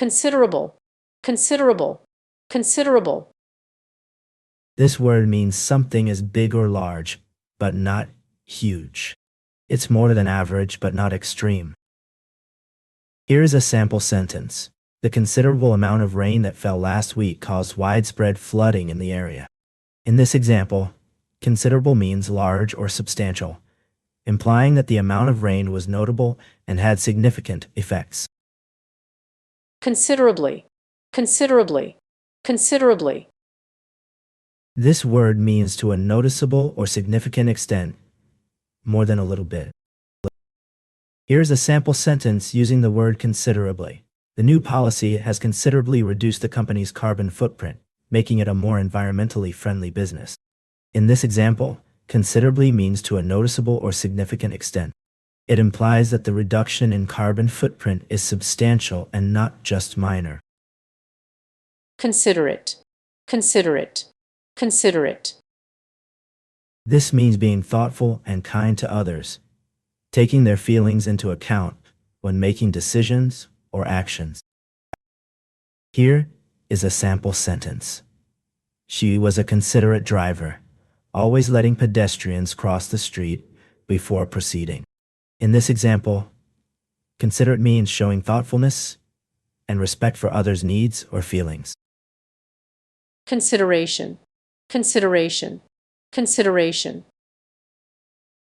considerable, considerable, considerable, This word means something is big or large, but not huge. It's more than average, but not extreme. Here is a sample sentence. The considerable amount of rain that fell last week caused widespread flooding in the area. In this example, considerable means large or substantial, implying that the amount of rain was notable and had significant effects. considerably, considerably, considerably, This word means to a noticeable or significant extent, more than a little bit. Here's a sample sentence using the word considerably. The new policy has considerably reduced the company's carbon footprint, making it a more environmentally friendly business. In this example, considerably means to a noticeable or significant extent. It implies that the reduction in carbon footprint is substantial and not just minor. considerate, considerate, considerate, This means being thoughtful and kind to others, taking their feelings into account when making decisions or actions. Here is a sample sentence. She was a considerate driver, always letting pedestrians cross the street before proceeding. In this example, considerate means showing thoughtfulness and respect for others' needs or feelings. consideration, consideration, consideration,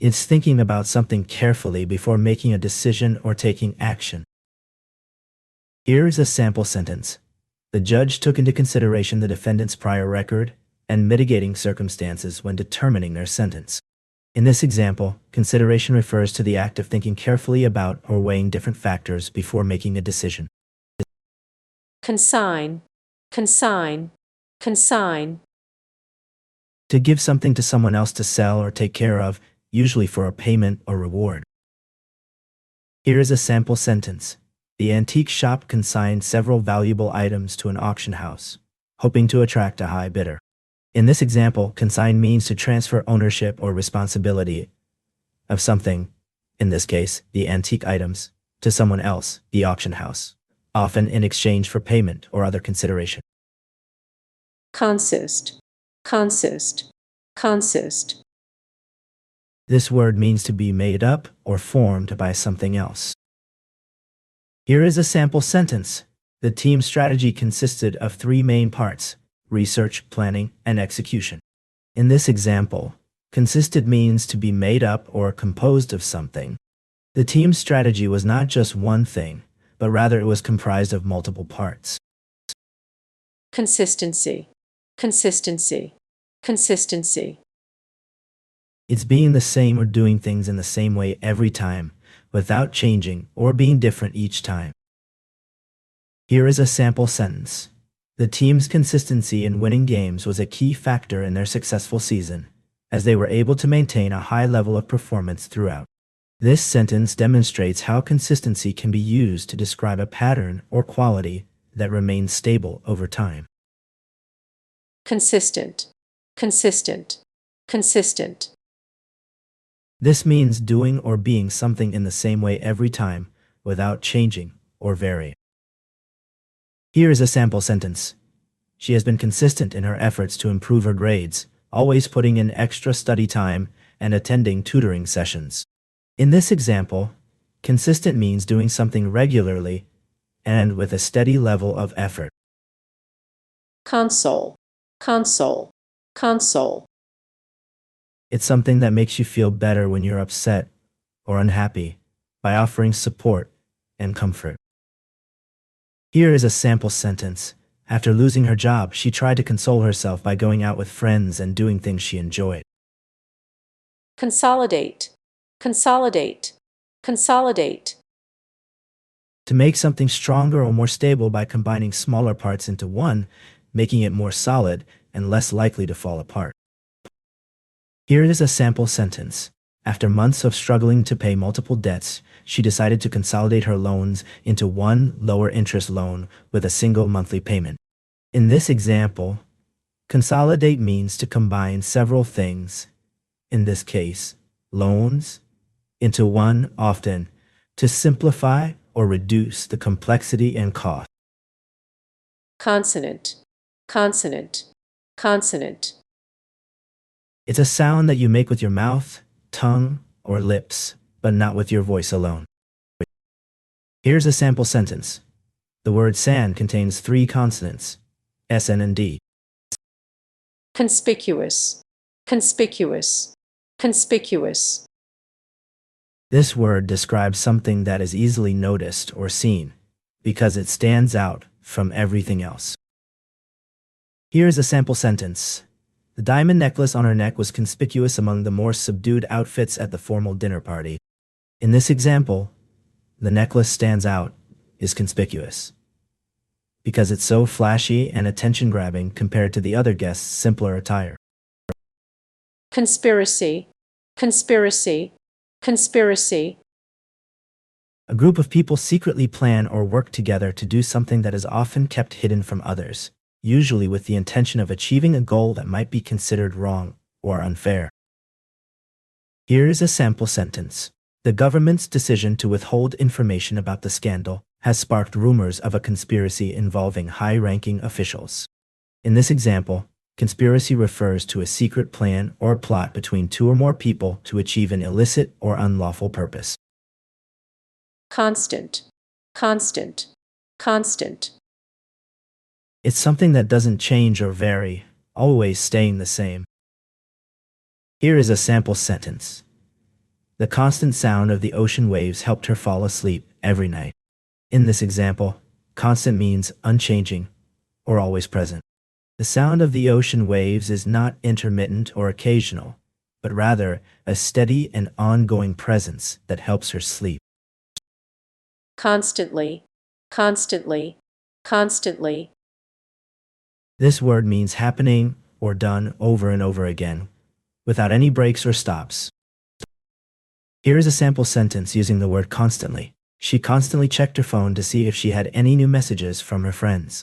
It's thinking about something carefully before making a decision or taking action. Here is a sample sentence. The judge took into consideration the defendant's prior record and mitigating circumstances when determining their sentence. In this example, consideration refers to the act of thinking carefully about or weighing different factors before making a decision. consign, consign, consign, To give something to someone else to sell or take care of, usually for a payment or reward. Here is a sample sentence. The antique shop consigned several valuable items to an auction house, hoping to attract a high bidder. In this example, consign means to transfer ownership or responsibility of something, in this case, the antique items, to someone else, the auction house, often in exchange for payment or other consideration. consist, consist, consist, This word means to be made up or formed by something else. Here is a sample sentence. The team's strategy consisted of three main parts: research, planning, and execution. In this example, consisted means to be made up or composed of something. The team's strategy was not just one thing, but rather it was comprised of multiple parts. consistency, consistency, consistency, It's being the same or doing things in the same way every time, without changing or being different each time. Here is a sample sentence. The team's consistency in winning games was a key factor in their successful season, as they were able to maintain a high level of performance throughout. This sentence demonstrates how consistency can be used to describe a pattern or quality that remains stable over time. consistent, consistent, consistent, This means doing or being something in the same way every time, without changing or varying. Here is a sample sentence. She has been consistent in her efforts to improve her grades, always putting in extra study time and attending tutoring sessions. In this example, consistent means doing something regularly and with a steady level of effort. console, console, console, It's something that makes you feel better when you're upset or unhappy by offering support and comfort. Here is a sample sentence. After losing her job, she tried to console herself by going out with friends and doing things she enjoyed. consolidate, consolidate, consolidate, To make something stronger or more stable by combining smaller parts into one, making it more solid and less likely to fall apart. Here is a sample sentence. After months of struggling to pay multiple debts, she decided to consolidate her loans into one lower interest loan with a single monthly payment. In this example, consolidate means to combine several things, in this case, loans, into one, often to simplify or reduce the complexity and cost. consonant, consonant, consonant. It's a sound that you make with your mouth, tongue, or lips, but not with your voice alone. Here's a sample sentence. The word sand contains 3 consonants, S, N, and D. Conspicuous, conspicuous, conspicuous. This word describes something that is easily noticed or seen because it stands out from everything else. Here's a sample sentence. The diamond necklace on her neck was conspicuous among the more subdued outfits at the formal dinner party. In this example, the necklace stands out, is conspicuous, because it's so flashy and attention-grabbing compared to the other guests' simpler attire. Conspiracy, conspiracy, conspiracy. A group of people secretly plan or work together to do something that is often kept hidden from others, usually with the intention of achieving a goal that might be considered wrong or unfair. Here is a sample sentence. The government's decision to withhold information about the scandal has sparked rumors of a conspiracy involving high-ranking officials. In this example, conspiracy refers to a secret plan or plot between 2 or more people to achieve an illicit or unlawful purpose. Constant, constant, constant. It's something that doesn't change or vary, always staying the same. Here is a sample sentence. The constant sound of the ocean waves helped her fall asleep every night. In this example, constant means unchanging or always present. The sound of the ocean waves is not intermittent or occasional, but rather a steady and ongoing presence that helps her sleep. Constantly, constantly, constantly. This word means happening or done over and over again, without any breaks or stops. Here is a sample sentence using the word constantly. She constantly checked her phone to see if she had any new messages from her friends.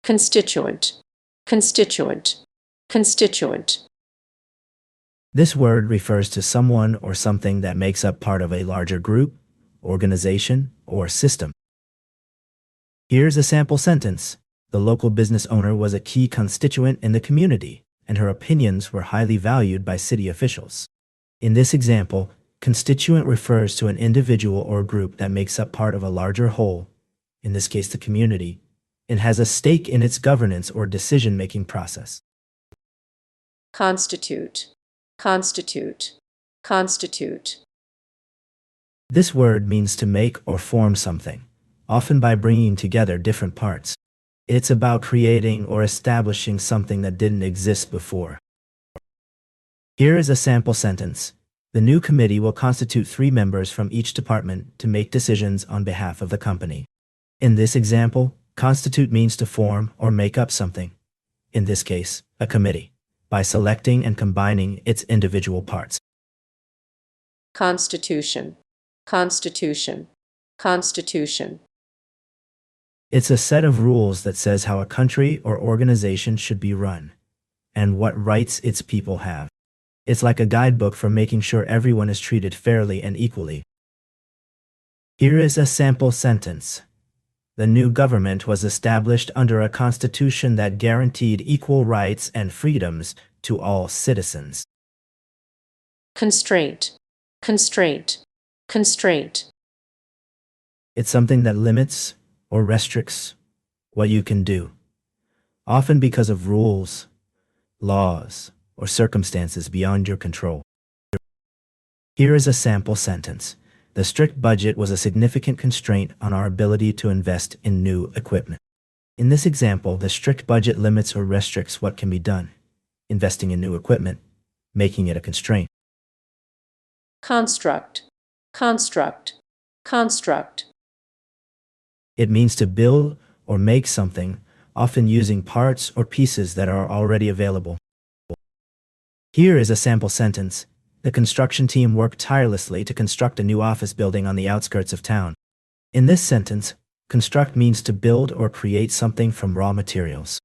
Constituent, constituent, constituent. This word refers to someone or something that makes up part of a larger group, organization, or system. Here's a sample sentence. The local business owner was a key constituent in the community, and her opinions were highly valued by city officials. In this example, constituent refers to an individual or group that makes up part of a larger whole, in this case the community, and has a stake in its governance or decision-making process. Constitute, constitute, constitute. This word means to make or form something, often by bringing together different parts. It's about creating or establishing something that didn't exist before. Here is a sample sentence. The new committee will constitute 3 members from each department to make decisions on behalf of the company. In this example, constitute means to form or make up something, in this case, a committee, by selecting and combining its individual parts. Constitution, constitution, constitution. It's a set of rules that says how a country or organization should be run, and what rights its people have. It's like a guidebook for making sure everyone is treated fairly and equally. Here is a sample sentence. The new government was established under a constitution that guaranteed equal rights and freedoms to all citizens. Constraint, constraint, constraint. It's something that limits or restricts what you can do, often because of rules, laws, or circumstances beyond your control. Here is a sample sentence. The strict budget was a significant constraint on our ability to invest in new equipment. In this example, the strict budget limits or restricts what can be done, investing in new equipment, making it a constraint. Construct, construct, construct. It means to build or make something, often using parts or pieces that are already available. Here is a sample sentence. The construction team worked tirelessly to construct a new office building on the outskirts of town. In this sentence, construct means to build or create something from raw materials.